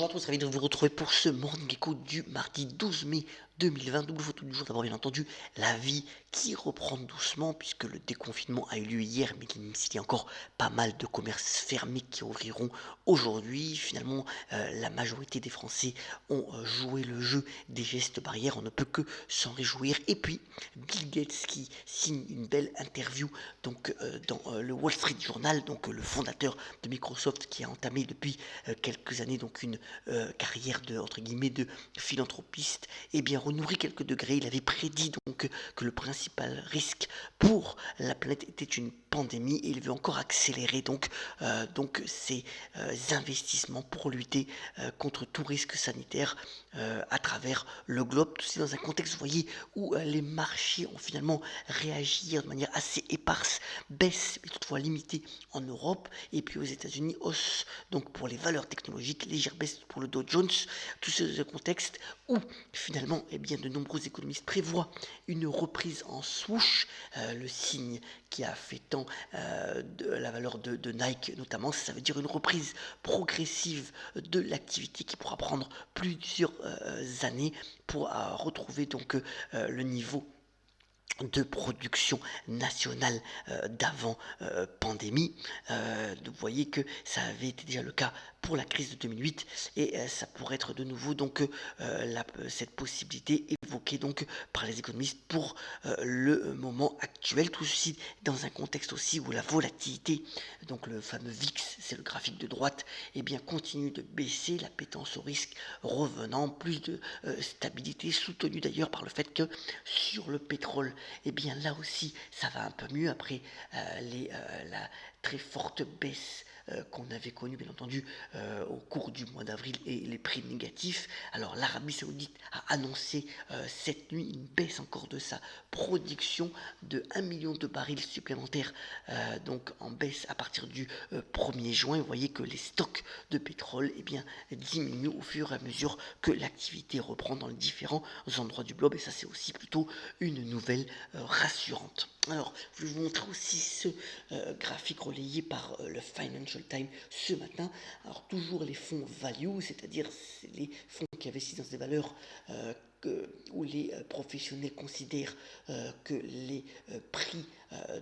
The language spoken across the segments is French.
Bonjour à tous, ravi de vous retrouver pour ce Morning Echo du mardi 12 mai 2020. Double photo du jour, d'abord bien entendu la vie qui reprend doucement puisque le déconfinement a eu lieu hier, mais même s'il y a encore pas mal de commerces fermés qui ouvriront aujourd'hui, finalement la majorité des Français ont joué le jeu des gestes barrières, on ne peut que s'en réjouir. Et puis Bill Gates qui signe une belle interview donc dans le Wall Street Journal, donc le fondateur de Microsoft qui a entamé depuis quelques années donc une carrière de entre guillemets de philanthropiste, et bien renourri quelques degrés. Il avait prédit donc que le principal risque pour la planète était une pandémie et il veut encore accélérer donc ces investissements pour lutter contre tout risque sanitaire à travers le globe. Tout ça dans un contexte, vous voyez, où les marchés ont finalement réagi de manière assez éparse, baisse mais toutefois limitée en Europe, et puis aux États-Unis, hausse donc pour les valeurs technologiques, légère baisse pour le Dow Jones. Tout ce contexte où finalement eh bien, de nombreux économistes prévoient une reprise en swoosh, le signe qui a fait tant de la valeur de Nike notamment, ça veut dire une reprise progressive de l'activité qui pourra prendre plusieurs années pour retrouver donc le niveau de production nationale d'avant pandémie. Vous voyez que ça avait été déjà le cas pour la crise de 2008 et ça pourrait être de nouveau donc cette possibilité évoquée donc par les économistes pour le moment actuel. Tout ceci dans un contexte aussi où la volatilité, donc le fameux VIX, c'est le graphique de droite, eh bien continue de baisser, l'appétence au risque revenant, plus de stabilité, soutenue d'ailleurs par le fait que sur le pétrole, et bien là aussi ça va un peu mieux après la très forte baisse qu'on avait connue bien entendu au cours du mois d'avril et les prix négatifs. Alors l'Arabie Saoudite a annoncé cette nuit une baisse encore de sa production de 1 million de barils supplémentaires, donc en baisse à partir du 1er juin. Vous voyez que les stocks de pétrole eh bien, diminuent au fur et à mesure que l'activité reprend dans les différents endroits du globe, et ça c'est aussi plutôt une nouvelle rassurante. Alors, je vais vous montrer aussi ce graphique relayé par le Financial Times ce matin. Alors, toujours les fonds value, c'est-à-dire les fonds qui investissent dans des valeurs où les professionnels considèrent que les prix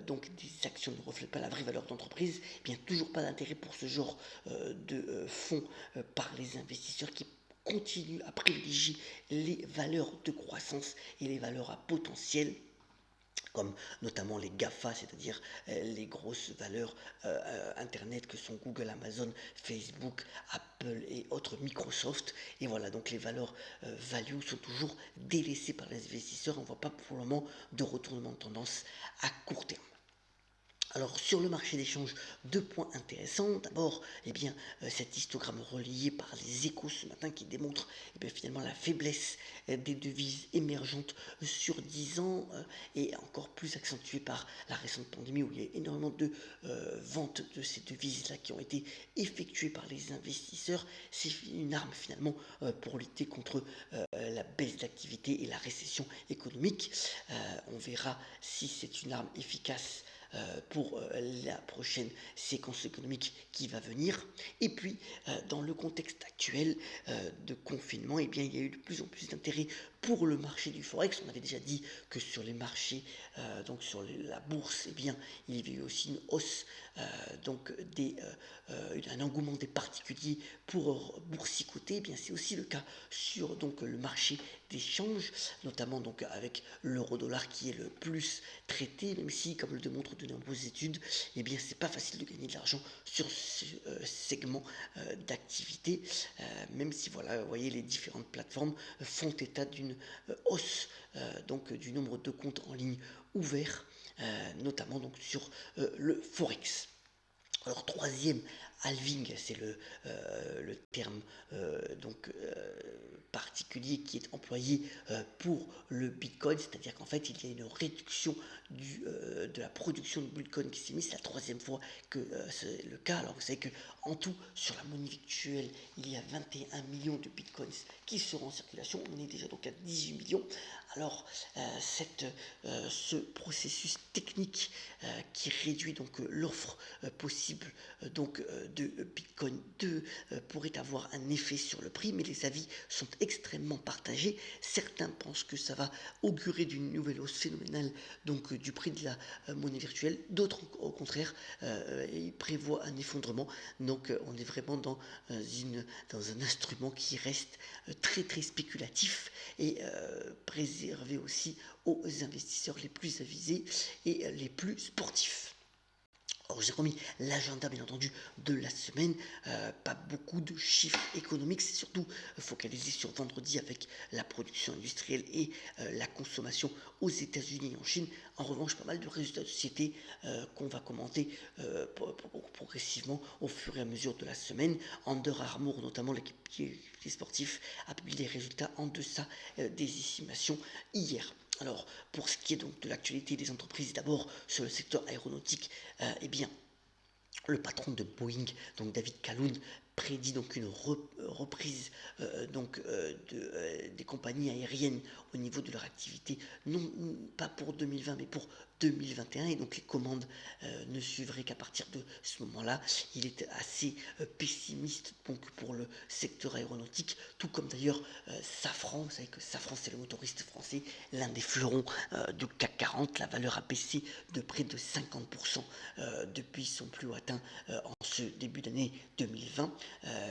donc des actions ne reflètent pas la vraie valeur d'entreprise. Eh bien, toujours pas d'intérêt pour ce genre de fonds par les investisseurs qui continuent à privilégier les valeurs de croissance et les valeurs à potentiel, comme notamment les GAFA, c'est-à-dire les grosses valeurs Internet que sont Google, Amazon, Facebook, Apple et autres, Microsoft. Et voilà, donc les valeurs value sont toujours délaissées par les investisseurs. On ne voit pas pour le moment de retournement de tendance à court terme. Alors sur le marché d'échange, deux points intéressants. D'abord, eh bien, cet histogramme relayé par les Échos ce matin qui démontre eh bien, finalement la faiblesse des devises émergentes sur 10 ans et encore plus accentuée par la récente pandémie où il y a énormément de ventes de ces devises-là qui ont été effectuées par les investisseurs. C'est une arme finalement pour lutter contre la baisse d'activité et la récession économique. On verra si c'est une arme efficace pour la prochaine séquence économique qui va venir. Et puis, dans le contexte actuel de confinement, eh bien, il y a eu de plus en plus d'intérêt pour le marché du forex. On avait déjà dit que sur les marchés, donc sur la bourse, eh bien, il y avait eu aussi une hausse, donc un engouement des particuliers pour boursicoter. Eh bien, c'est aussi le cas sur donc le marché d'échange, notamment donc avec l'euro-dollar qui est le plus traité, même si, comme le démontrent de nombreuses études, eh bien, c'est pas facile de gagner de l'argent sur ce segment d'activité, même si, voilà, vous voyez, les différentes plateformes font état d'une hausse donc du nombre de comptes en ligne ouverts, notamment donc sur le Forex. Alors troisième halving, c'est le terme donc particulier qui est employé pour le Bitcoin, c'est-à-dire qu'en fait il y a une réduction de la production de Bitcoin qui s'est mise. C'est la troisième fois que c'est le cas. Alors vous savez que en tout sur la monnaie virtuelle il y a 21 millions de Bitcoins qui seront en circulation. On est déjà donc à 18 millions. Alors ce processus technique qui réduit donc l'offre possible de Bitcoin 2 pourrait avoir un effet sur le prix, mais les avis sont extrêmement partagés. Certains pensent que ça va augurer d'une nouvelle hausse phénoménale du prix de la monnaie virtuelle. D'autres, au contraire, ils prévoient un effondrement. Donc, on est vraiment dans un instrument qui reste très très spéculatif et préservé aussi aux investisseurs les plus avisés et les plus sportifs. Alors j'ai remis l'agenda bien entendu de la semaine, pas beaucoup de chiffres économiques, c'est surtout focalisé sur vendredi avec la production industrielle et la consommation aux États-Unis et en Chine. En revanche, pas mal de résultats de société qu'on va commenter progressivement au fur et à mesure de la semaine. Under Armour, notamment l'équipier sportif, a publié des résultats en deçà des estimations hier. Alors, pour ce qui est donc de l'actualité des entreprises, d'abord sur le secteur aéronautique, eh bien, le patron de Boeing, donc David Calhoun, prédit donc une reprise des compagnies aériennes au niveau de leur activité, non pas pour 2020 mais pour 2021, et donc les commandes ne suivraient qu'à partir de ce moment-là. Il est assez pessimiste donc pour le secteur aéronautique, tout comme d'ailleurs Safran. Vous savez que Safran, c'est le motoriste français, l'un des fleurons du CAC 40. La valeur a baissé de près de 50% depuis son plus haut atteint en ce début d'année 2020.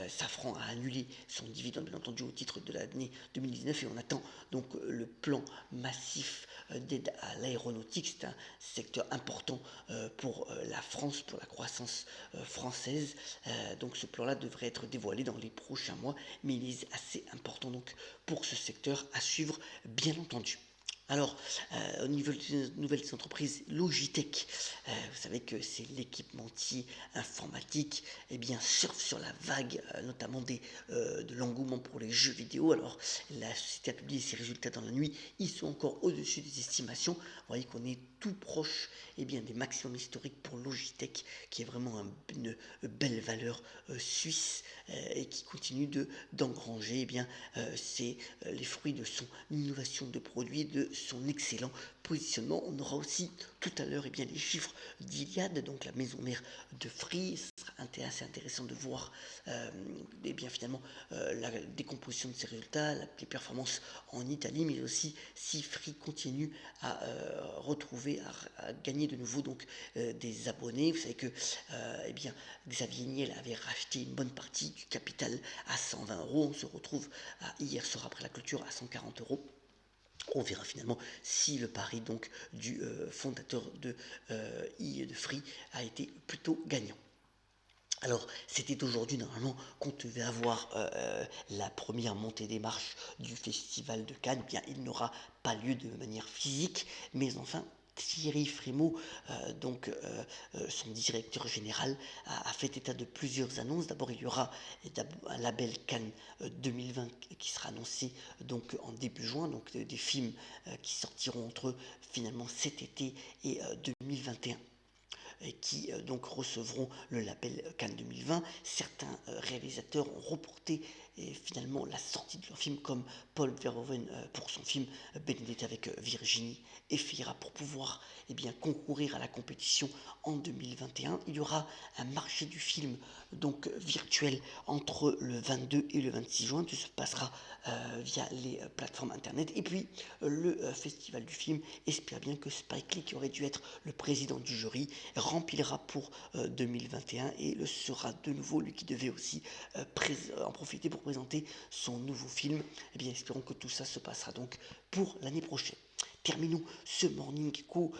Safran a annulé son dividende bien entendu au titre de l'année 2019 et on attend donc le plan massif d'aide à l'aéronautique. C'est un secteur important pour la France, pour la croissance française. Donc ce plan-là devrait être dévoilé dans les prochains mois, mais il est assez important donc pour ce secteur à suivre bien entendu. Alors, au niveau des nouvelles entreprises, Logitech, vous savez que c'est l'équipementier informatique, eh bien, surfe sur la vague, notamment de l'engouement pour les jeux vidéo. Alors, la société a publié ses résultats dans la nuit, ils sont encore au-dessus des estimations. Vous voyez qu'on est tout proche des maximums historiques pour Logitech, qui est vraiment une belle valeur suisse et qui continue d'engranger c'est les fruits de son innovation de produits, de son excellent positionnement. On aura aussi tout à l'heure les chiffres d'Iliad, donc la maison mère de Free. Ce sera assez intéressant de voir finalement la décomposition de ses résultats, les performances en Italie, mais aussi si Free continue à retrouver, à gagner de nouveau des abonnés. Vous savez que Xavier Niel avait racheté une bonne partie du capital à 120 euros. On se retrouve hier soir après la clôture à 140 euros. On verra finalement si le pari du fondateur de Free a été plutôt gagnant. Alors, c'était aujourd'hui normalement qu'on devait avoir la première montée des marches du Festival de Cannes. Bien, il n'aura pas lieu de manière physique, mais enfin, Thierry Frémaux, son directeur général, a fait état de plusieurs annonces. D'abord, il y aura un label Cannes 2020 qui sera annoncé en début juin, des films qui sortiront entre finalement cet été et 2021. Et qui recevront le label Cannes 2020. Certains réalisateurs ont reporté finalement la sortie de leur film, comme Paul Verhoeven pour son film Bénédicte avec Virginie Efira, pour pouvoir concourir à la compétition en 2021. Il y aura un marché du film virtuel entre le 22 et le 26 juin. Tout se passera via les plateformes internet. Et puis le festival du film espère bien que Spike Lee, qui aurait dû être le président du jury, remplira pour 2021 et le sera de nouveau, lui qui devait aussi en profiter pour présenter son nouveau film. Espérons que tout ça se passera donc pour l'année prochaine. Terminons ce Morning Echo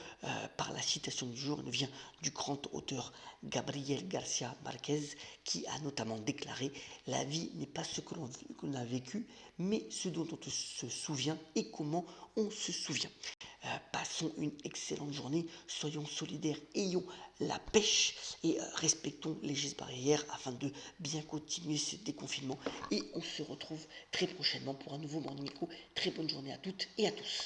par la citation du jour. Elle vient du grand auteur Gabriel Garcia Marquez qui a notamment déclaré: la vie n'est pas ce que l'on a vécu, mais ce dont on se souvient et comment on se souvient. Passons une excellente journée, soyons solidaires, ayons la pêche et respectons les gestes barrières afin de bien continuer ce déconfinement. Et on se retrouve très prochainement pour un nouveau Morning Echo. Très bonne journée à toutes et à tous.